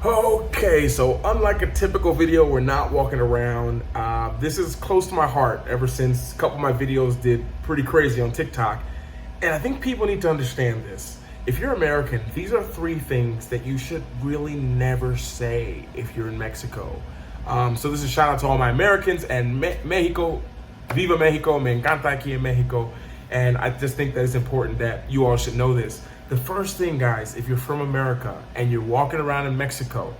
Okay, so unlike a typical video, we're not walking around. This is close to my heart ever since a couple of my videos did pretty crazy on TikTok. And I think people need to understand this. If you're American, these are three things that you should really never say if you're in Mexico. So this is a shout out to all my Americans and Mexico. Viva Mexico, me encanta aquí en Mexico. And I just think that it's important that you all should know this. The first thing, guys, if you're from America and you're walking around in Mexico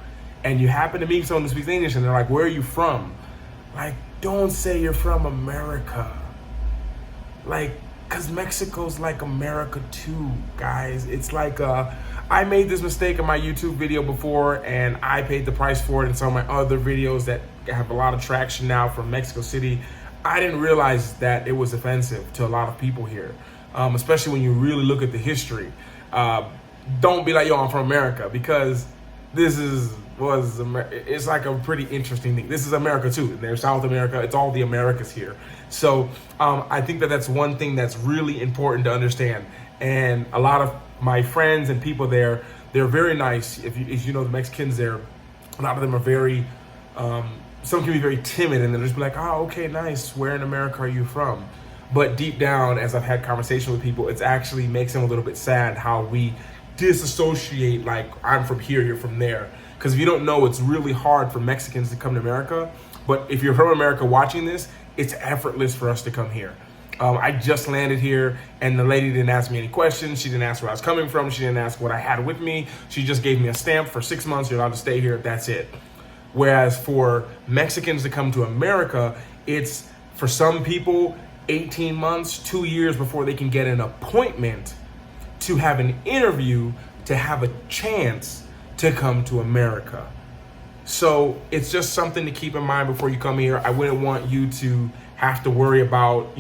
and you happen to meet someone who speaks English and they're like, where are you from? Like, don't say you're from America. Like, because Mexico's like America too, guys. It's like, I made this mistake in my YouTube video before and I paid the price for it in some of my other videos that have a lot of traction now from Mexico City. I didn't realize that it was offensive to a lot of people here, especially when you really look at the history. Don't be like, yo, I'm from America, because it's like a pretty interesting thing. This is America too. There's South America. It's all the Americas here. So I think that that's one thing that's really important to understand. And a lot of my friends and people there, they're very nice. If you know the Mexicans there, a lot of them are very, some can be very timid and they'll just be like, oh, okay, nice. Where in America are you from? But deep down, as I've had conversation with people, it actually makes them a little bit sad how we disassociate, like, I'm from here, you're from there. Because if you don't know, it's really hard for Mexicans to come to America. But if you're from America watching this, it's effortless for us to come here. I just landed here and the lady didn't ask me any questions. She didn't ask where I was coming from. She didn't ask what I had with me. She just gave me a stamp for 6 months. You're allowed to stay here. That's it. Whereas for Mexicans to come to America, it's, for some people, 18 months, 2 years before they can get an appointment to have an interview to have a chance to come to America. So it's just something to keep in mind before you come here. I wouldn't want you to have to worry about,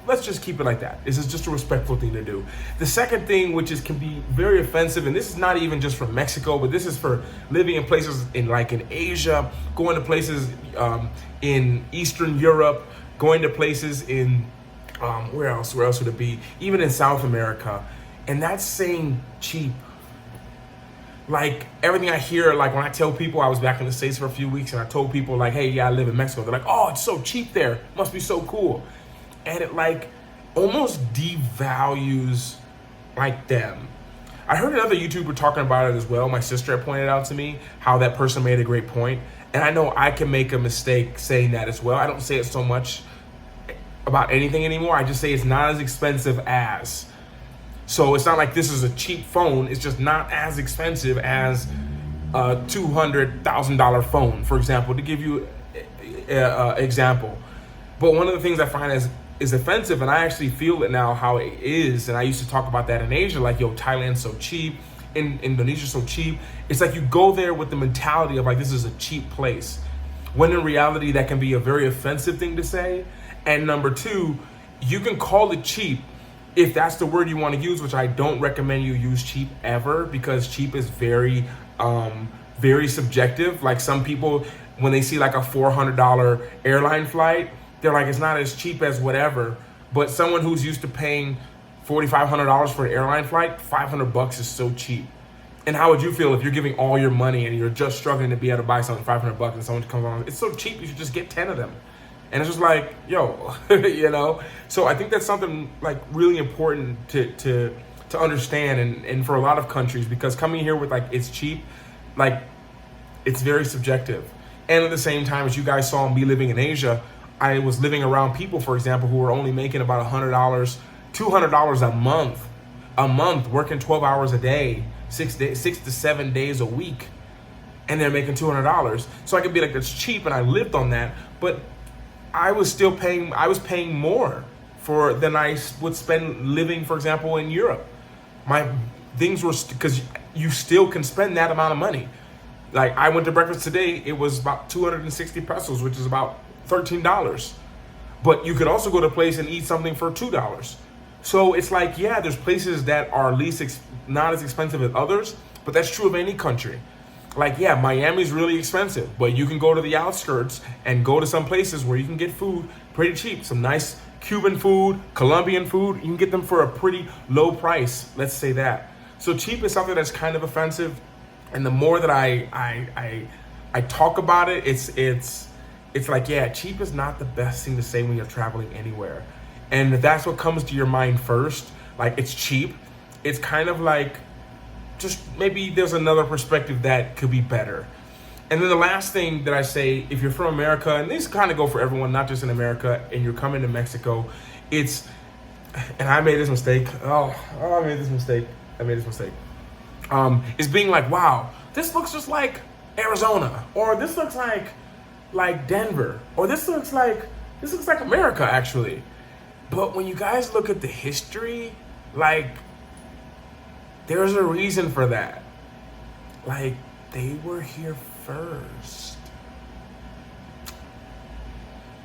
let's just keep it like that. This is just a respectful thing to do. The second thing, which can be very offensive, and this is not even just from Mexico, but this is for living in places in Asia, going to places in Eastern Europe, going to places in, where else would it be? Even in South America. And that's saying cheap. Like, everything I hear, like when I tell people, I was back in the States for a few weeks and I told people like, hey, yeah, I live in Mexico. They're like, oh, it's so cheap there. Must be so cool. And it like almost devalues like them. I heard another YouTuber talking about it as well. My sister had pointed out to me how that person made a great point. And I know I can make a mistake saying that as well. I don't say it so much about anything anymore. I just say it's not as expensive as. So it's not like this is a cheap phone. It's just not as expensive as a $200,000 phone, for example, to give you an example. But one of the things I find is offensive, and I actually feel it now how it is, and I used to talk about that in Asia, like, yo, Thailand's so cheap, Indonesia's so cheap. It's like you go there with the mentality of like, this is a cheap place, when in reality that can be a very offensive thing to say. And number two, you can call it cheap if that's the word you want to use, which I don't recommend you use cheap ever, because cheap is very, very subjective. Like, some people, when they see like a $400 airline flight, they're like, it's not as cheap as whatever. But someone who's used to paying $4,500 for an airline flight, $500 is so cheap. And how would you feel if you're giving all your money and you're just struggling to be able to buy something $500 and someone comes along, it's so cheap, you should just get 10 of them. And it's just like, yo, So I think that's something like really important to understand, and for a lot of countries, because coming here with like, it's cheap, like, it's very subjective. And at the same time, as you guys saw me living in Asia, I was living around people, for example, who were only making about $100, $200 a month, working 12 hours a day, 6 to 7 days a week, and they're making $200. So I could be like, that's cheap, and I lived on that, but I was paying more than I would spend living, for example, in Europe. My things were, because you still can spend that amount of money. Like, I went to breakfast today, it was about 260 pesos, which is about $13. But you could also go to a place and eat something for $2. So it's like, yeah, there's places that are not as expensive as others, but that's true of any country. Like, yeah, Miami's really expensive, but you can go to the outskirts and go to some places where you can get food pretty cheap. Some nice Cuban food, Colombian food, you can get them for a pretty low price, let's say that. So cheap is something that's kind of offensive. And the more that I talk about it, it's like, yeah, cheap is not the best thing to say when you're traveling anywhere. And if that's what comes to your mind first, like it's cheap, it's kind of like, just maybe there's another perspective that could be better. And then the last thing that I say, if you're from America, and these kind of go for everyone, not just in America, and you're coming to Mexico, it's, and I made this mistake. I made this mistake. Is being like, wow, this looks just like Arizona, or this looks like Denver, or this looks like America actually. But when you guys look at the history, like, there's a reason for that. Like, they were here first.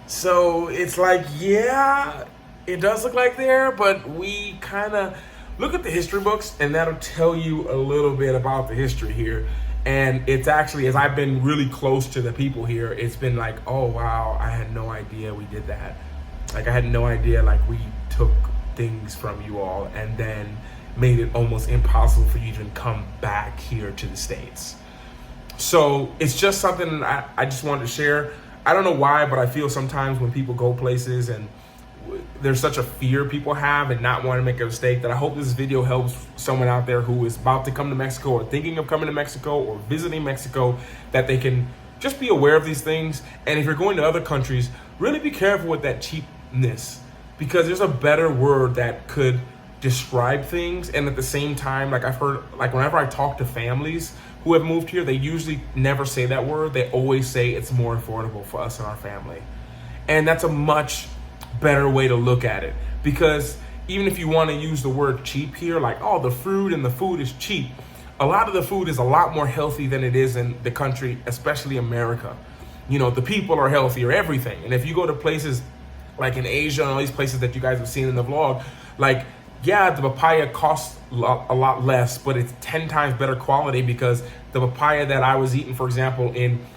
So it's like, yeah, it does look like there, but we kind of look at the history books, and that'll tell you a little bit about the history here. And it's actually, as I've been really close to the people here, it's been like, oh wow, I had no idea we did that. Like, I had no idea, like, we took things from you all and then made it almost impossible for you to even come back here to the States. So it's just something I just wanted to share. I don't know why, but I feel sometimes when people go places and there's such a fear people have and not want to make a mistake, that I hope this video helps someone out there who is about to come to Mexico or thinking of coming to Mexico or visiting Mexico, that they can just be aware of these things. And if you're going to other countries, really be careful with that cheapness, because there's a better word that could describe things. And at the same time, like I've heard, like whenever I talk to families who have moved here, they usually never say that word. They always say it's more affordable for us and our family. And that's a much better way to look at it, because even if you want to use the word cheap here, like, oh, the fruit and the food is cheap, a lot of the food is a lot more healthy than it is in the country, especially America. You know, the people are healthier, everything. And if you go to places like in Asia and all these places that you guys have seen in the vlog, like, yeah, the papaya costs a lot less, but it's 10 times better quality, because the papaya that I was eating, for example,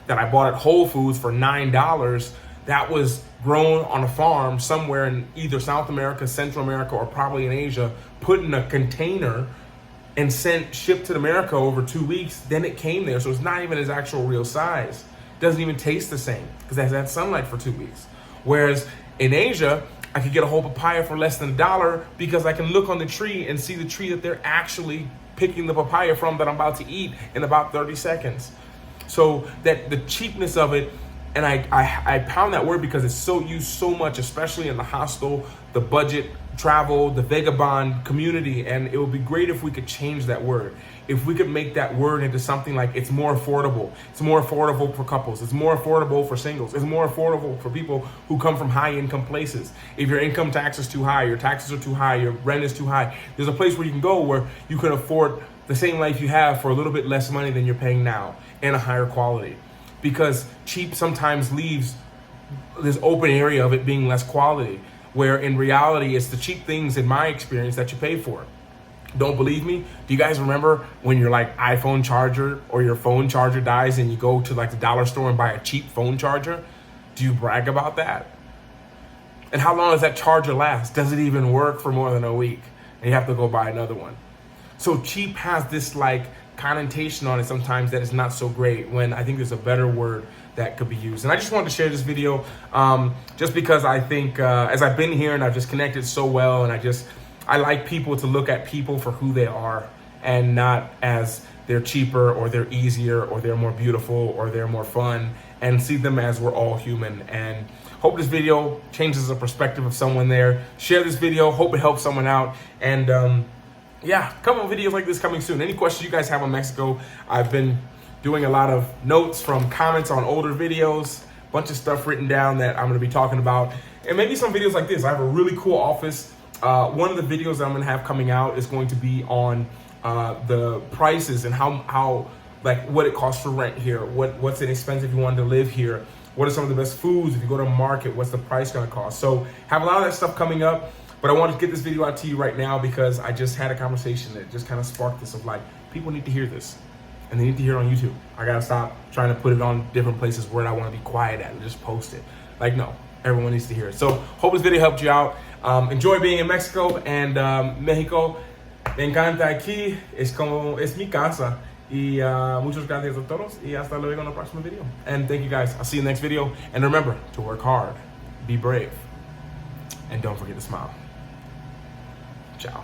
that I bought at Whole Foods for $9, that was grown on a farm somewhere in either South America, Central America, or probably in Asia, put in a container and shipped to America over 2 weeks. Then it came there, so it's not even its actual real size. It doesn't even taste the same because it has had sunlight for 2 weeks. Whereas in Asia, I could get a whole papaya for less than $1 because I can look on the tree and see the tree that they're actually picking the papaya from that I'm about to eat in about 30 seconds. So that the cheapness of it, and I pound that word because it's so used so much, especially in the hostel, the budget travel, the vagabond community, and it would be great if we could change that word. If we could make that word into something like it's more affordable. It's more affordable for couples. It's more affordable for singles. It's more affordable for people who come from high income places. If your income tax is too high, your taxes are too high, your rent is too high, there's a place where you can go where you can afford the same life you have for a little bit less money than you're paying now and a higher quality. Because cheap sometimes leaves this open area of it being less quality, where in reality, it's the cheap things, in my experience, that you pay for. Don't believe me? Do you guys remember when your like iPhone charger or your phone charger dies and you go to like the dollar store and buy a cheap phone charger? Do you brag about that? And how long does that charger last? Does it even work for more than a week? And you have to go buy another one. So cheap has this like connotation on it sometimes that is not so great, when I think there's a better word that could be used. And I just wanted to share this video just because I think as I've been here and I've just connected so well, and I like people to look at people for who they are and not as they're cheaper or they're easier or they're more beautiful or they're more fun, and see them as we're all human. And hope this video changes the perspective of someone there. Share this video, hope it helps someone out. And yeah, a couple of videos like this coming soon. Any questions you guys have on Mexico? I've been doing a lot of notes from comments on older videos, bunch of stuff written down that I'm gonna be talking about, and maybe some videos like this. I have a really cool office. One of the videos that I'm gonna have coming out is going to be on the prices and how like what it costs for rent here, what's inexpensive if you wanted to live here, what are some of the best foods if you go to a market, what's the price gonna cost. So have a lot of that stuff coming up. But I wanted to get this video out to you right now because I just had a conversation that just kind of sparked this of like, people need to hear this and they need to hear it on YouTube. I gotta stop trying to put it on different places where I want to be quiet at and just post it. Like, no, everyone needs to hear it. So hope this video helped you out. Enjoy being in Mexico and Mexico. Me encanta aquí, es mi casa. Y muchas gracias a todos. Y hasta luego en el próximo video. And thank you guys. I'll see you in the next video. And remember to work hard, be brave, and don't forget to smile. Ciao.